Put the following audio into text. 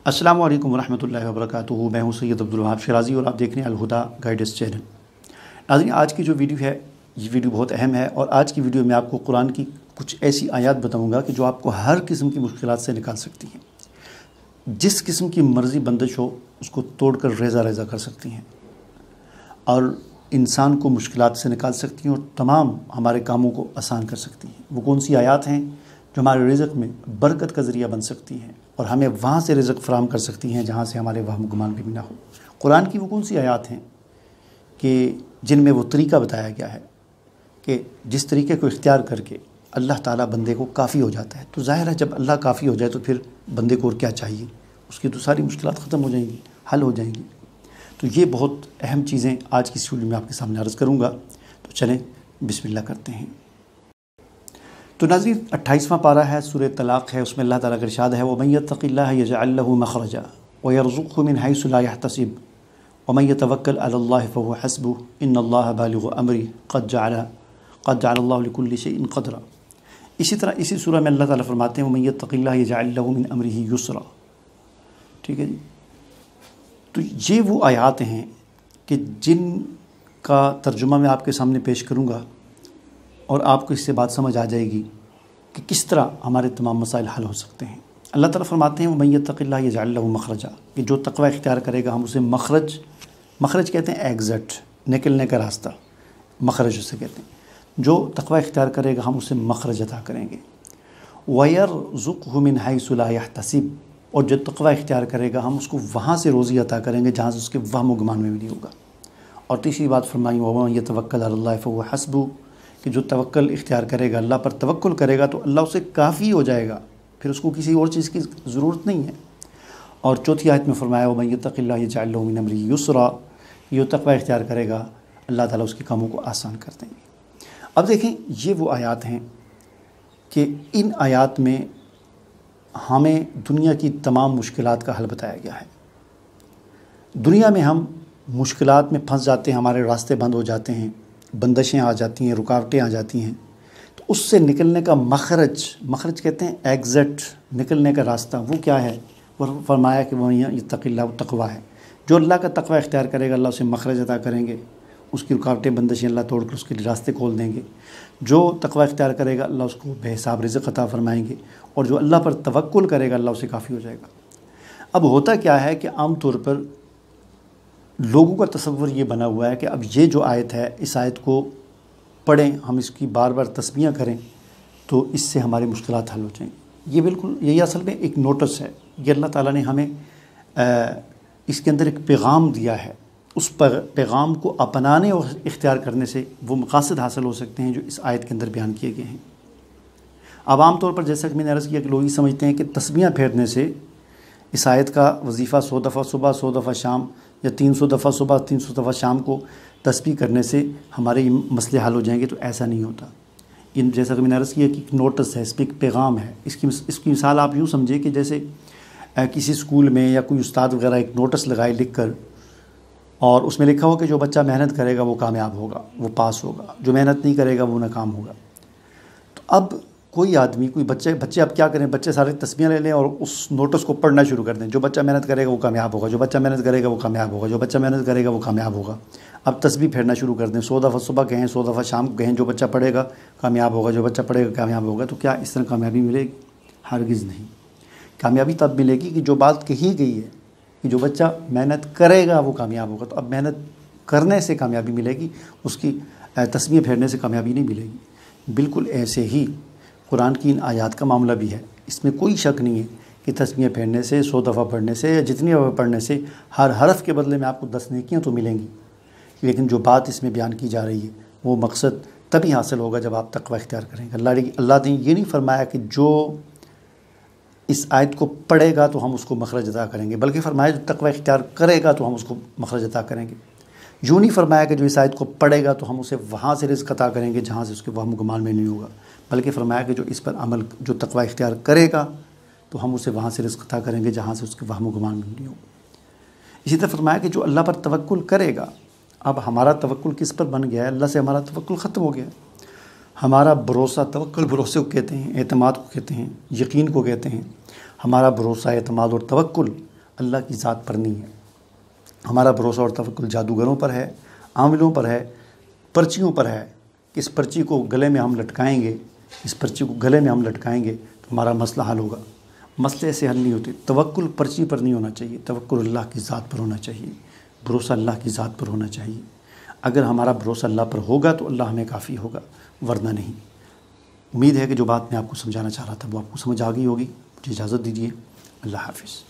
السلام علیکم ورحمۃ اللہ وبرکاتہ۔ میں ہوں سید عبدالوہاب شیرازی اور آپ دیکھ رہے ہیں الہدا گائیڈنس چینل۔ ناظرین، آج کی جو ویڈیو ہے یہ ویڈیو بہت اہم ہے، اور آج کی ویڈیو میں آپ کو قرآن کی کچھ ایسی آیات بتاؤں گا کہ جو آپ کو ہر قسم کی مشکلات سے نکال سکتی ہیں۔ جس قسم کی مرضی بندش ہو اس کو توڑ کر ریزہ ریزہ کر سکتی ہیں، اور انسان کو مشکلات سے نکال سکتی ہیں، اور تمام ہمارے کاموں کو آسان کر سکتی ہیں۔ وہ کون سی آیات ہیں جو ہمارے رزق میں برکت کا ذریعہ بن سکتی ہیں اور ہمیں وہاں سے رزق فراہم کر سکتی ہیں جہاں سے ہمارے وہم گمان بھی نہ ہو۔ قرآن کی وہ کون سی آیات ہیں کہ جن میں وہ طریقہ بتایا گیا ہے کہ جس طریقے کو اختیار کر کے اللہ تعالیٰ بندے کو کافی ہو جاتا ہے۔ تو ظاہر ہے جب اللہ کافی ہو جائے تو پھر بندے کو اور کیا چاہیے، اس کی تو ساری مشکلات ختم ہو جائیں گی، حل ہو جائیں گی۔ تو یہ بہت اہم چیزیں آج کی اس ویڈیو میں آپ کے سامنے عرض کروں گا۔ تو چلیں بسم اللہ کرتے ہیں۔ تو ناظرین، 28واں پارہ ہے، سورہ طلاق ہے، اس میں اللہ تعالیٰ کا ارشاد ہے وَمَن يَتَّقِ اللَّهَ يَجْعَل لَّهُ مَخْرَجًا وَيَرْزُقْهُ مِنْ حَيْثُ لَا يَحْتَسِبُ وَمَن يَتَوَكَّلْ عَلَى اللَّهِ فَهُوَ حَسْبُهُ إِنَّ اللَّهَ بَالِغُ أَمْرِهِ قَدْ جَعَلَ اللَّهُ لِكُلِّ شَيْءٍ قَدْرًا۔ اسی طرح اسی سورہ میں اللہ تعالیٰ فرماتے ہیں وَمَن يَتَّقِ اللَّهَ يَجْعَل لَّهُ مِنْ أَمْرِهِ يُسْرًا۔ ٹھیک ہے جی، تو یہ وہ آیات ہیں کہ جن کا ترجمہ میں آپ کے سامنے پیش کروں گا، اور آپ کو اس سے بات سمجھ آ جائے گی کہ کس طرح ہمارے تمام مسائل حل ہو سکتے ہیں۔ اللہ تعالیٰ فرماتے ہیں وَمَن يَتَّقِ اللَّهَ يَجْعَل لَّهُ مَخْرَجًا، کہ جو تقوی اختیار کرے گا ہم اسے مخرج کہتے ہیں ایگزٹ، نکلنے کا راستہ، مخرج اسے کہتے ہیں۔ جو تقوی اختیار کرے گا ہم اسے مخرج عطا کریں گے۔ وَيَرْزُقْهُ مِنْ حَيْثُ لَا يَحْتَسِبُ، اور جو تقوی اختیار کرے گا ہم اس کو وہاں سے روزی عطا کریں گے جہاں سے اس کے وہم و گمان میں بھی نہیں ہوگا۔ اور تیسری بات فرمائی وَمَن يَتَوَكَّلْ عَلَى اللَّهِ فَهُوَ حَسْبُهُ، کہ جو توکل اختیار کرے گا، اللہ پر توکل کرے گا تو اللہ اسے کافی ہو جائے گا، پھر اس کو کسی اور چیز کی ضرورت نہیں ہے۔ اور چوتھی آیت میں فرمایا وَمَن يَتَّقِ اللَّهَ يَجْعَل لَّهُ مِنْ أَمْرِهِ يُسْرًا، جو تقوی اختیار کرے گا اللہ تعالیٰ اس کے کاموں کو آسان کر دیں گے۔ اب دیکھیں، یہ وہ آیات ہیں کہ ان آیات میں ہمیں دنیا کی تمام مشکلات کا حل بتایا گیا ہے۔ دنیا میں ہم مشکلات میں پھنس جاتے ہیں، ہمارے راستے بند ہو جاتے ہیں، بندشیں آ جاتی ہیں، رکاوٹیں آ جاتی ہیں، تو اس سے نکلنے کا مخرج کہتے ہیں ایگزٹ، نکلنے کا راستہ، وہ کیا ہے؟ وہ فرمایا کہ وہ یتق اللہ تقوی ہے۔ جو اللہ کا تقوی اختیار کرے گا اللہ اسے مخرج عطا کریں گے، اس کی رکاوٹیں بندشیں اللہ توڑ کر اس کے لیے راستے کھول دیں گے۔ جو تقوی اختیار کرے گا اللہ اس کو بے حساب رزق عطا فرمائیں گے، اور جو اللہ پر توکل کرے گا اللہ اسے کافی ہو جائے گا۔ اب ہوتا کیا ہے کہ عام طور پر لوگوں کا تصور یہ بنا ہوا ہے کہ اب یہ جو آیت ہے اس آیت کو پڑھیں، ہم اس کی بار بار تسمیہ کریں تو اس سے ہماری مشکلات حل ہو جائیں گی۔ یہ بالکل یہی اصل میں ایک نوٹس ہے، یہ اللہ تعالیٰ نے ہمیں اس کے اندر ایک پیغام دیا ہے۔ اس پیغام کو اپنانے اور اختیار کرنے سے وہ مقاصد حاصل ہو سکتے ہیں جو اس آیت کے اندر بیان کیے گئے ہیں۔ اب عام طور پر جیسا کہ میں نے عرض کیا کہ لوگ یہ سمجھتے ہیں کہ تسمیہ پھیرنے سے اس آیت کا وظیفہ 100 دفعہ صبح 100 دفعہ شام، یا 300 دفعہ صبح 300 دفعہ شام کو تسبیح کرنے سے ہمارے مسئلے حل ہو جائیں گے، تو ایسا نہیں ہوتا۔ جیسا کہ میں نے عرض کیا کہ ایک نوٹس ہے، اس پہ ایک پیغام ہے۔ اس کی مثال آپ یوں سمجھے کہ جیسے کسی اسکول میں یا کوئی استاد وغیرہ ایک نوٹس لگائے لکھ کر، اور اس میں لکھا ہو کہ جو بچہ محنت کرے گا وہ کامیاب ہوگا، وہ پاس ہوگا، جو محنت نہیں کرے گا وہ ناکام ہوگا۔ تو اب کوئی آدمی، کوئی بچے اب کیا کریں، بچے سارے تسمیہ لے لیں اور اس نوٹس کو پڑھنا شروع کر دیں، جو بچہ محنت کرے گا وہ کامیاب ہوگا، جو بچہ محنت کرے گا وہ کامیاب ہوگا، جو بچہ محنت کرے گا وہ کامیاب ہوگا۔ اب تسبیح پھیرنا شروع کر دیں، 100 دفعہ صبح کہیں، 100 دفعہ شام کہیں، جو بچہ پڑھے گا کامیاب ہوگا، جو بچہ پڑھے گا کامیاب ہوگا۔ تو کیا اس طرح کامیابی ملے گی؟ ہرگز نہیں۔ کامیابی تب ملے گی کہ جو بات کہی گئی ہے کہ جو بچہ محنت کرے گا وہ کامیاب ہوگا، تو اب محنت کرنے سے کامیابی ملے گی، اس کی تسبیح پھیرنے سے کامیابی نہیں ملے گی۔ بالکل ایسے ہی قرآن کی ان آیات کا معاملہ بھی ہے۔ اس میں کوئی شک نہیں ہے کہ تسبیح پھیرنے سے، 100 دفعہ پڑھنے سے، یا جتنی دفعہ پڑھنے سے ہر حرف کے بدلے میں آپ کو 10 نیکیاں تو ملیں گی، لیکن جو بات اس میں بیان کی جا رہی ہے وہ مقصد تبھی حاصل ہوگا جب آپ تقوی اختیار کریں گے۔ اللہ نے یہ نہیں فرمایا کہ جو اس آیت کو پڑھے گا تو ہم اس کو مخرج عطا کریں گے، بلکہ فرمایا جو تقوی اختیار کرے گا تو ہم اس کو مخرج عطا کریں گے۔ یوں نہیں فرمایا کہ جو اس آیت کو پڑھے گا تو ہم اسے وہاں سے رزق عطا کریں گے جہاں سے اس کے وہم گمان میں نہیں ہوگا، بلکہ فرمایا کہ جو اس پر عمل، جو تقوی اختیار کرے گا تو ہم اسے وہاں سے رزق عطا کریں گے جہاں سے اس کے وہم و گمان میں نہیں ہوگا۔ اسی طرح فرمایا کہ جو اللہ پر توکل کرے گا، اب ہمارا توکل کس پر بن گیا ہے؟ اللہ سے ہمارا توکل ختم ہو گیا ہے۔ ہمارا بھروسہ، توکل بھروسے کو کہتے ہیں، اعتماد کو کہتے ہیں، یقین کو کہتے ہیں۔ ہمارا بھروسہ، اعتماد اور توکل اللہ کی ذات پر نہیں ہے۔ ہمارا بھروسہ اور توکل جادوگروں پر ہے، عاملوں پر ہے، پرچیوں پر ہے کہ اس پرچی کو گلے میں ہم لٹکائیں گے، اس پرچی کو گلے میں ہم لٹکائیں گے تو ہمارا مسئلہ حل ہوگا۔ مسئلے ایسے حل نہیں ہوتے۔ توکل پرچی پر نہیں ہونا چاہیے، توکل اللہ کی ذات پر ہونا چاہیے، بھروسہ اللہ کی ذات پر ہونا چاہیے۔ اگر ہمارا بھروسہ اللہ پر ہوگا تو اللہ ہمیں کافی ہوگا، ورنہ نہیں۔ امید ہے کہ جو بات میں آپ کو سمجھانا چاہ رہا تھا وہ آپ کو سمجھ آ گئی ہوگی۔ مجھے اجازت دیجیے، اللہ حافظ۔